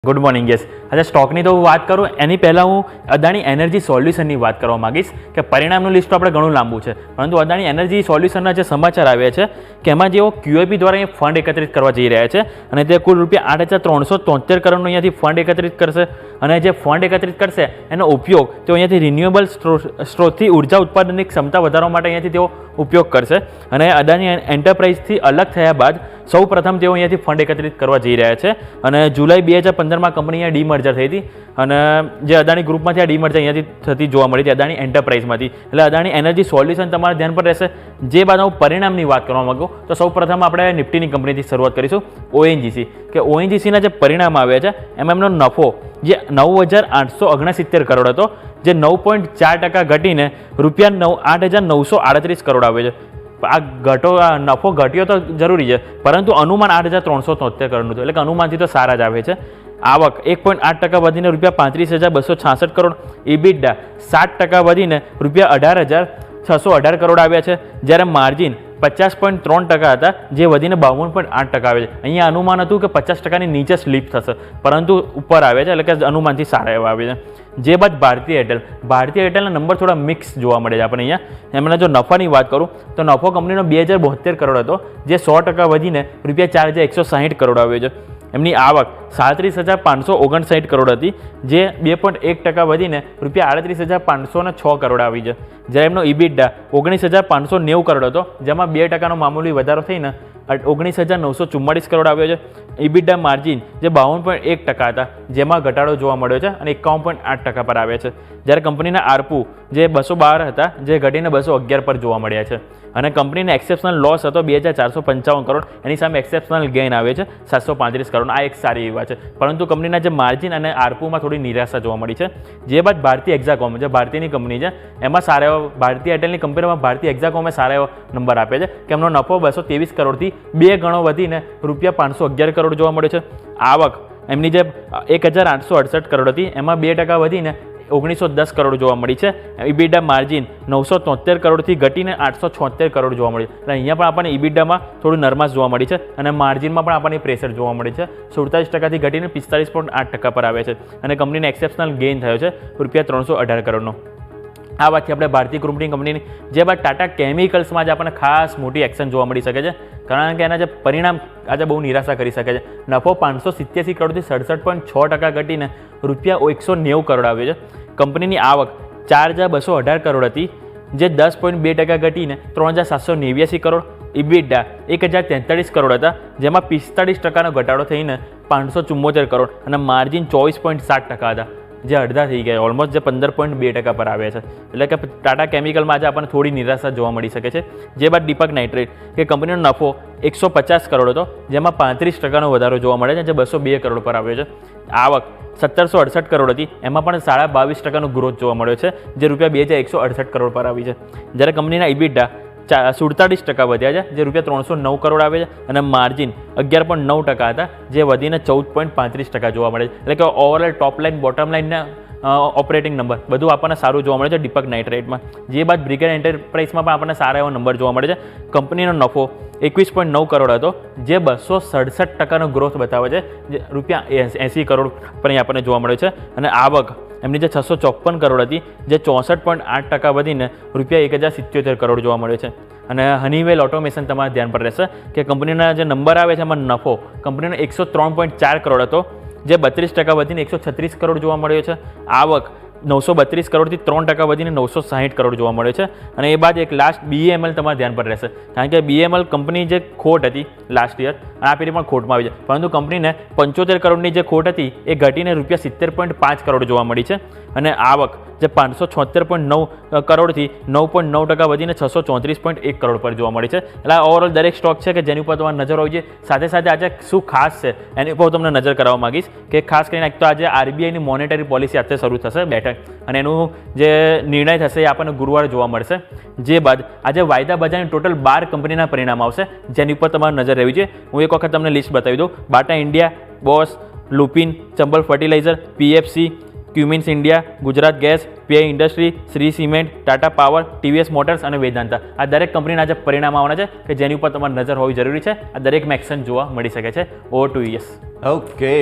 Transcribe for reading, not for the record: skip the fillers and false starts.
Good morning. Yes, આજે સ્ટોકની તો વાત કરું એની પહેલાં હું અદાણી એનર્જી સોલ્યુશનની વાત કરવા માગીશ કે પરિણામનું લિસ્ટ આપણે ઘણું લાંબુ છે, પરંતુ અદાણી એનર્જી સોલ્યુશનના જે સમાચાર આવ્યા છે કે એમાં જેઓ QIP દ્વારા એ ફંડ એકત્રિત કરવા જઈ રહ્યા છે અને તે કુલ રૂપિયા 8,373 કરોડનું અહીંયાથી ફંડ એકત્રિત કરશે અને જે ફંડ એકત્રિત કરશે એનો ઉપયોગ તેઓ અહીંયાથી રિન્યુએબલ સ્ત્રોતથી ઉર્જા ઉત્પાદનની ક્ષમતા વધારવા માટે અહીંયાથી તેઓ ઉપયોગ કરશે. અને અદાણી એન્ટરપ્રાઇઝથી અલગ થયા બાદ સૌ પ્રથમ તેઓ અહીંયાથી ફંડ એકત્રિત કરવા જઈ રહ્યા છે અને જુલાઈ 2015માં કંપની અહીંયા ડીમર્જર થઈ હતી અને જે અદાણી ગ્રુપમાંથી આ ડીમર્જર અહીંયાથી થતી જોવા મળી હતી અદાણી એન્ટરપ્રાઇઝમાંથી. એટલે અદાણી એનર્જી સોલ્યુશન તમારા ધ્યાન પર રહેશે. જે બાદ હું પરિણામની વાત કરવા માગું તો સૌ પ્રથમ આપણે નિફ્ટીની કંપનીથી શરૂઆત કરીશું. ONGC કે ONGCના જે પરિણામ આવ્યા છે એમાં એમનો નફો જે 9,869 કરોડ હતો, જે 9.4% ઘટીને રૂપિયા 8,938 કરોડ આવે છે. આ નફો ઘટ્યો તો જરૂરી છે, પરંતુ અનુમાન 8,373 કરોડનું છે, એટલે કે અનુમાનથી તો સારા જ આવે છે. આવક 1.8% વધીને રૂપિયા 35,266 કરોડ, ઇબિટડા 7% વધીને રૂપિયા 18,618 કરોડ આવ્યા છે, જ્યારે માર્જિન 50.3% હતા જે વધીને 52.8% આવે છે. અહીંયા અનુમાન હતું કે 50%ની નીચે સ્લીપ થશે, પરંતુ ઉપર આવે છે, એટલે કે અનુમાનથી સારા એવા આવે છે. જે બાદ ભારતીય એરટેલના નંબર થોડા મિક્સ જોવા મળે છે આપણે અહીંયા. એમના જો નફાની વાત કરું તો નફો કંપનીનો 2,072 કરોડ હતો, જે 100% વધીને રૂપિયા 4,160 કરોડ આવ્યો છે. એમની આવક 37,559 કરોડ હતી, જે 2.1% વધીને રૂપિયા 38,506 કરોડ આવી છે. જ્યારે એમનો ઇબિટડા 19,590 કરોડ હતો, જેમાં 2%નો મામૂલી વધારો થઈને 19,944 કરોડ આવ્યો છે. ઇબિટડા માર્જિન જે 52.1% હતા, જેમાં ઘટાડો જોવા મળ્યો છે અને 51.8% પર આવ્યા છે. જ્યારે કંપનીના આરપુ જે 212 હતા, જે ઘટીને 211 પર જોવા મળ્યા છે. અને કંપનીને એક્સેપ્શનલ લોસ હતો 2,455 કરોડ, એની સામે એક્સેપ્શનલ ગેઇન આવે છે 735 કરોડ. આ એક સારી એવી વાત છે, પરંતુ કંપનીના જે માર્જિન અને આરપુમાં થોડી નિરાશા જોવા મળી છે. જે બાદ ભારતીય એક્ઝાકોમ, જે ભારતીયની કંપની છે, એમાં સારા એવા ભારતીય એરટેલની કંપનીમાં ભારતીય એક્ઝાકોમે સારા એવો નંબર આપે છે કે એમનો નફો 223 કરોડથી 2 ગણો વધીને રૂપિયા 511 કરોડ જોવા મળ્યો છે. આવક એમની જે 1,868 કરોડ હતી, એમાં 2% વધીને 1910 કરોડ જોવા મળી છે. ઇબિડા માર્જિન 973 કરોડથી ઘટીને 876 કરોડ જોવા મળી. એટલે અહીંયા પણ આપણને ઇબિડામાં થોડું નરમાશ જોવા મળી છે અને માર્જિનમાં પણ આપણને પ્રેશર જોવા મળી છે. 47%થી ઘટીને 45.8% પર આવે છે અને કંપનીને એક્સેપ્શનલ ગેઇન થયો છે રૂપિયા 318 કરોડનો. આ વાતથી આપણે ભારતીય ગ્રુપની કંપનીની. જે બાદ ટાટા કેમિકલ્સમાં જ આપણને ખાસ મોટી એક્શન જોવા મળી શકે છે, કારણ કે એના જે પરિણામ આજે બહુ નિરાશા કરી શકે છે. નફો 587 કરોડથી 67.6% ઘટીને રૂપિયા 190 કરોડ આવ્યો છે. કંપનીની આવક 4,218 કરોડ હતી, જે 10.2% ઘટીને 3,789 કરોડ. ઇબિટડા 1,043 કરોડ હતા, જેમાં 45%નો ઘટાડો થઈને 574 કરોડ અને માર્જિન 24.7% હતા, જે અડધા થઈ ગયા, ઓલમોસ્ટ જે 15.2% પર આવ્યા છે. એટલે કે ટાટા કેમિકલમાં આજે આપણને થોડી નિરાશા જોવા મળી શકે છે. જે બાદ દીપક નાઇટ્રેટ કે કંપનીનો નફો 150 કરોડ હતો, જેમાં 35%નો વધારો જોવા મળે છે, જે 202 કરોડ પર આવ્યો છે. આવક 1,768 કરોડ હતી, એમાં પણ 22.5%નો ગ્રોથ જોવા મળ્યો છે, જે રૂપિયા 2,168 કરોડ પર આવી છે. જ્યારે કંપનીના ઇબિટડા 47% વધ્યા છે, જે રૂપિયા 309 કરોડ આવે છે અને માર્જિન 11.9% હતા, જે વધીને 14.35% જોવા મળે છે. એટલે કે ઓવરઓલ ટોપ લાઇન બોટમ લાઇનના ઓપરેટિંગ નંબર બધું આપણને સારું જોવા મળે છે દીપક નાઇટ્રેટમાં. જે બાદ બ્રિગેડ એન્ટરપ્રાઇઝમાં પણ આપણને સારા એવો નંબર જોવા મળે છે. કંપનીનો નફો 21.9 કરોડ હતો, જે 267%નો ગ્રોથ બતાવે છે, જે રૂપિયા 80 કરોડ પર અહીં આપણને જોવા મળે છે. અને આવક એમની જે 654 કરોડ હતી, જે 64.8% વધીને રૂપિયા 1,077 કરોડ જોવા મળ્યો છે. અને હનીવેલ ઓટોમેશન તમારા ધ્યાન પર રહેશે કે કંપનીના જે નંબર આવે છે એમાં નફો કંપનીનો 103.4 કરોડ હતો, જે 32% વધીને 136 કરોડ જોવા મળ્યો છે. આવક 932 કરોડથી 3% વધીને 960 કરોડ જોવા મળ્યો છે. અને એ બાદ એક લાસ્ટ BEML તમારા ધ્યાન પર રહેશે, કારણ કે BEML કંપની જે ખોટ હતી લાસ્ટ યર, આ પેઢી પણ ખોટમાં આવી છે, પરંતુ કંપનીને 75 કરોડની જે ખોટ હતી એ ઘટીને રૂપિયા 70.5 કરોડ જોવા મળી છે. અને આવક જે 576.9 કરોડથી 9.9% વધીને 634.1 કરોડ પર જોવા મળી છે. એટલે ઓવરઓલ દરેક સ્ટોક છે કે જેની ઉપર તમારે નજર હોવી જોઈએ. સાથે સાથે આજે શું ખાસ છે એની ઉપર તમને નજર કરાવવા માગીશ કે ખાસ કરીને એક તો આજે RBIની મોનેટરી પોલિસી આજે શરૂ થશે બેઠક, અને એનું જે નિર્ણય થશે એ આપણને ગુરુવારે જોવા મળશે. જે બાદ આજે વાયદા બજારની ટોટલ 12 કંપનીના પરિણામ આવશે, જેની ઉપર તમારે નજર રહેવી જોઈએ. હું એક વખત તમને લિસ્ટ બતાવી દઉં. Bata India, Bose, Lupin, Chambal fertiliser, PFC, Cummins India, Gujarat gas, PI industry, Shree cement, Tata power, TVS motors અને વેદાંતા, આ દરેક કંપનીના જે પરિણામ આવવાના છે કે જેની ઉપર તમારી નજર હોવી જરૂરી છે. આ દરેકમાં એક્શન જોવા મળી શકે છે. Over to yes. ઓકે.